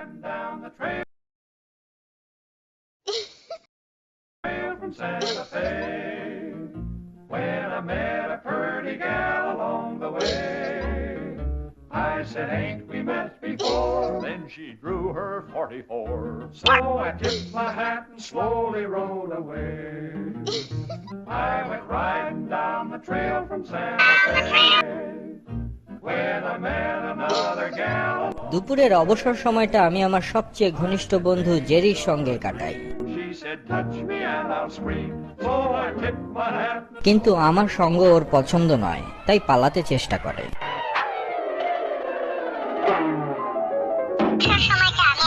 riding down the trail from Santa Fe when I met a pretty gal along the way. I said, ain't we met before? Then she drew her 44. So I tipped my hat and slowly rode away. I went riding down the trail from Santa Fe when I met another gal. দুপুরের অবসর সময়টা আমি আমার সবচেয়ে ঘনিষ্ঠ বন্ধু জেরির সঙ্গে কাটাই। She said, touch me and I'll scream. So I tipped my hat. কিন্তু আমার সঙ্গ ওর পছন্দ নয়, তাই পালাতে চেষ্টা করে।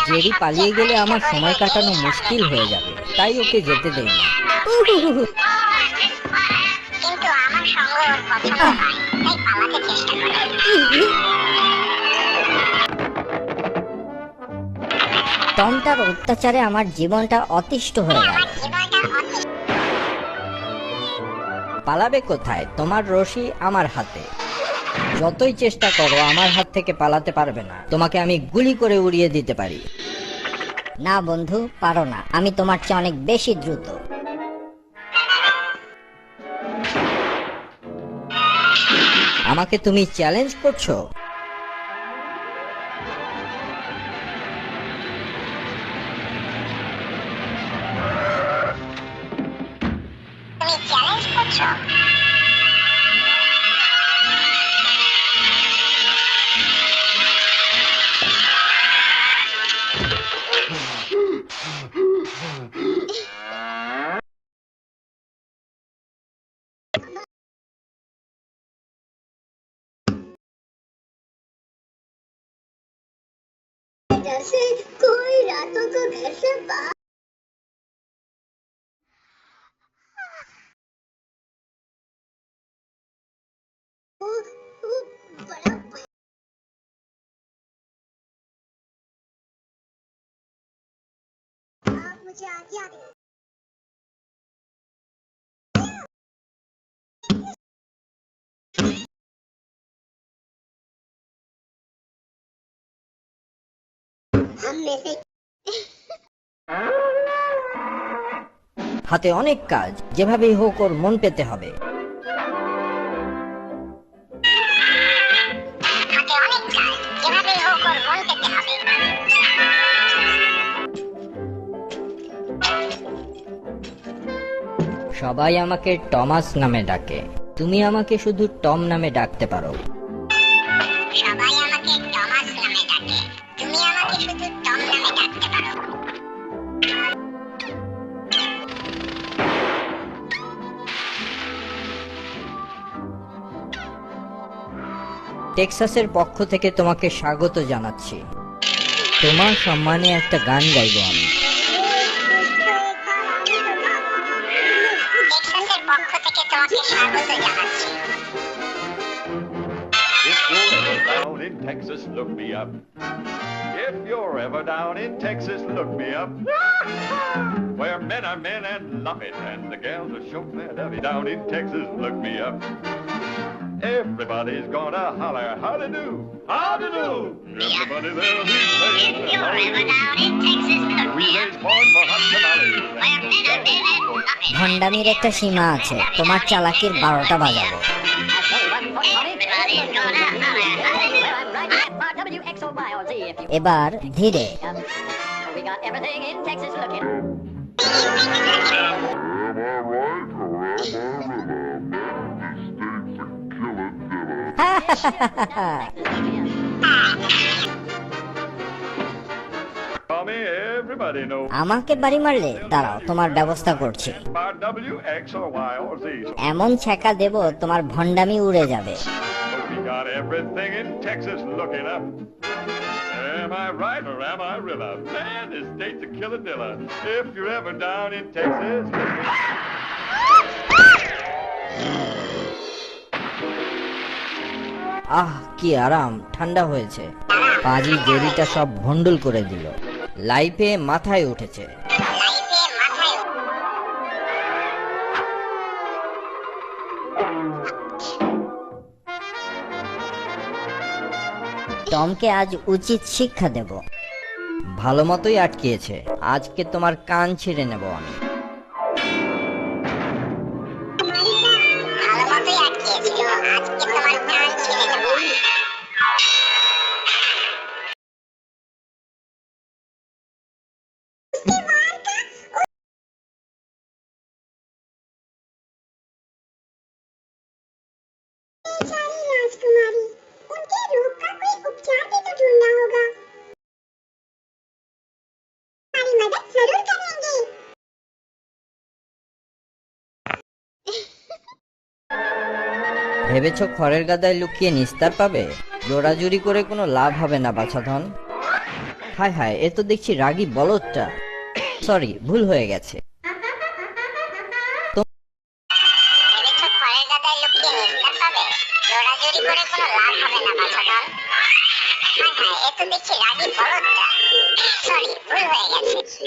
জেরি পালিয়ে গেলে আমার সময় কাটানো মুশকিল হয়ে যাবে, তাই ওকে যেতে দেই না। কিন্তু আমার সঙ্গ ওর পছন্দ নয়, তাই পালাতে চেষ্টা করে। টমটার অত্যাচারে আমার জীবনটা অতিষ্ঠ হয়ে গেল। পালাবে কোথায়? তোমার রশি আমার হাতে। যতই চেষ্টা করো আমার হাত থেকে পালাতে পারবে না। তোমাকে আমি গুলি করে উড়িয়ে দিতে পারি। না বন্ধু, পারো না। আমি তোমার চেয়ে অনেক বেশি দ্রুত। আমাকে তুমি চ্যালেঞ্জ করছো? তুমি চ্যালেঞ্জ করছো? जैसे कोई रातों को घर से बाहर वो बड़ा मुझे आज याद है। हम में से হাতে অনেক কাজ, যেভাবেই হোক ওর মন পেতে হবে। হাতে অনেক কাজ, যেভাবেই হোক ওর মন পেতে হবে। সবাই আমাকে টমাস নামে ডাকে, তুমি আমাকে শুধু টম নামে ডাকতে পারো। সবাই আমাকে টমাস নামে ডাকে, তুমি আমাকে শুধু টম নামে ডাকতে পারো। টেক্সাসের পক্ষ থেকে তোমাকে স্বাগত জানাচ্ছি। তোমার সম্মানে একটা গান গাইবো আমি। টেক্সাসের পক্ষ থেকে তোমাকে স্বাগত জানাচ্ছি। If you're ever down in Texas, look me up. If you're ever down in Texas, look me up. Where men are men and love it, and the gals are so lovey. Down in Texas, look me up. Everybody's gonna holler, how-to-do, how-to-do. Everybody there'll be saying, If you're ever down in Texas, look we me up. raise corn for hot tamales. Where men are men and love it. ভণ্ডামির একটা সীমা আছে, তোমার চালাকির 12টা বাজাবো। Everybody's gonna holler, how-to-do. এবার ধীরে। We got everything in Texas looking. Tommy, everybody knows আমাকে বাড়ি মারলে দাঁড়াও, তোমার ব্যবস্থা করছি। about W, X, or Y, or Z. So এমন ছ্যাঁকা দেব তোমার ভণ্ডামি উড়ে যাবে। we got everything in Texas looking up. Am I right or am I Rilla? Man, this state's a killer dilla. If you're ever down in Texas, আহ কি আরাম, ঠান্ডা হয়েছে। পাজি জেরিটা সব ভন্ডুল করে দিল। লাইফে মাথায় উঠেছে। টমকে আজ উচিত শিক্ষা দেব। ভালো মতোই আটকিয়েছে। আজকে তোমার কান ছিঁড়ে নেব আমি। ভালো মতোই আটকিয়েছিল, আজকে তোমার কান ছিঁড়ে নেবো। बेचारी राजकुमारी, उनके रोग का कोई उपचार भी तो ढूंढना होगा। हमारी मदद जरूर करेंगे। ভেবেছ খড়ের গাদায় লুকিয়ে নিস্তার পাবে? জোড়াজুড়ি করে কোনো লাভ হবে না বাছাধন। হায় হায়, এ তো দেখছি রাগী বলদটা। সরি, ভুল হয়ে গেছে। ভেবেছ খড়ের গাদায় লুকিয়ে নিস্তার পাবে? জোড়াজুড়ি করে কোনো লাভ হবে না বাছাধন। হায় হায়, এ তো দেখছি রাগী বলদটা। সরি, ভুল হয়ে গেছে।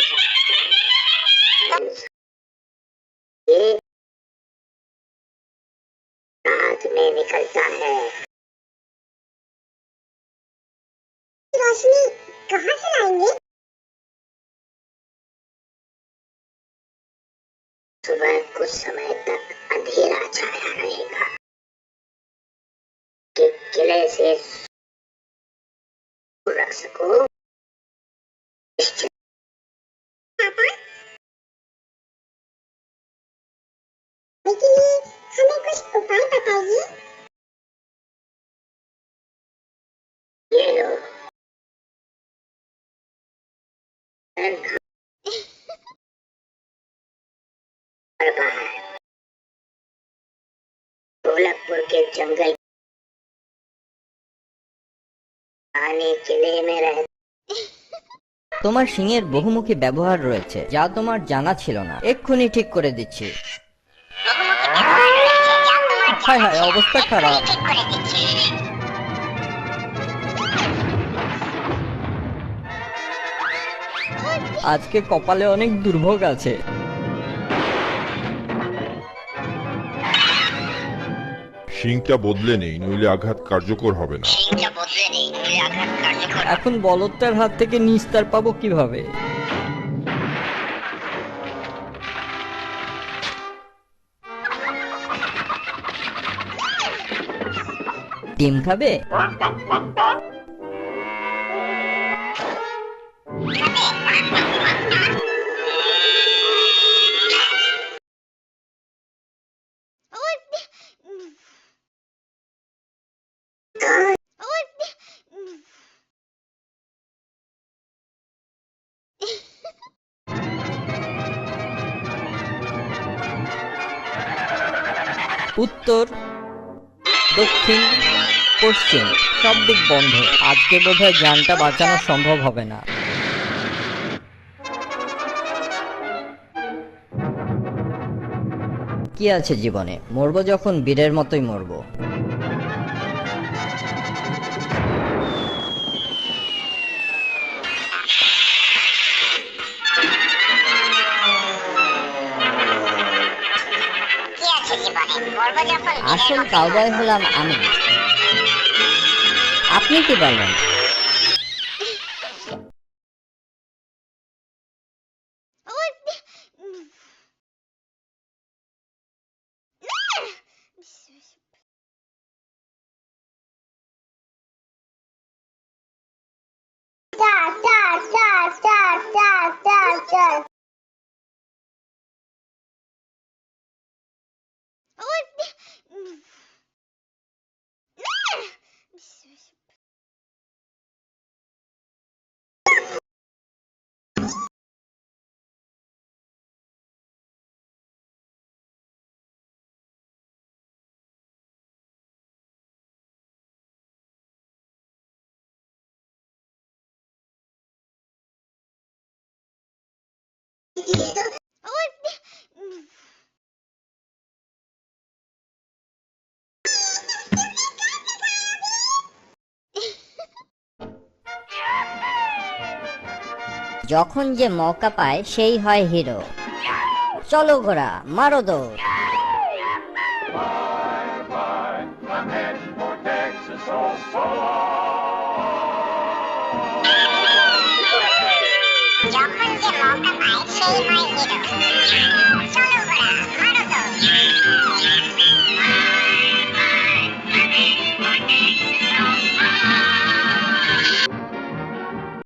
रात में निकलता है। रोशनी कहाँ से लाएंगे? सुबह कुछ समय तक अंधेरा छाया रहेगा कि किले से रख सको। पापा, लेकिन हमें कुछ उपाय बताइए। ये लो। ढोलकपुर के जंगल आने किले में रह। তোমার শিঙের বহুমুখী ব্যবহার রয়েছে, যা তোমার জানা ছিল না। এক্ষুনি ঠিক করে দিচ্ছি। হায় হায়, অবস্থা খারাপ। ঠিক করে দিচ্ছি। আজকে কপালে অনেক দুর্ভোগ আছে। শিংটা বদলে নেই, নইলে আঘাত কার্যকর হবে না। শিংটা বদলে নেই, নইলে আঘাত কার্যকর। এখন বলদটার হাত থেকে নিস্তার পাবো কিভাবে? ডিম খাবে? উত্তর, দক্ষিণ, পশ্চিম সব দিক বন্ধ। আজকে বোধহয় জানটা বাঁচানো সম্ভব হবে না। কি আছে জীবনে, মরবো যখন বীরের মতোই মরবো। কি আছে জীবনে, মরবো যখন আসল কাউবয় হলাম আমি। আপনি কি বলেন? যখন যে মৌকা পায় সেই হয় হিরো। চলো ঘোড়া, মারো দৌড়। Bye, bye, I'm heading for Texas, so long.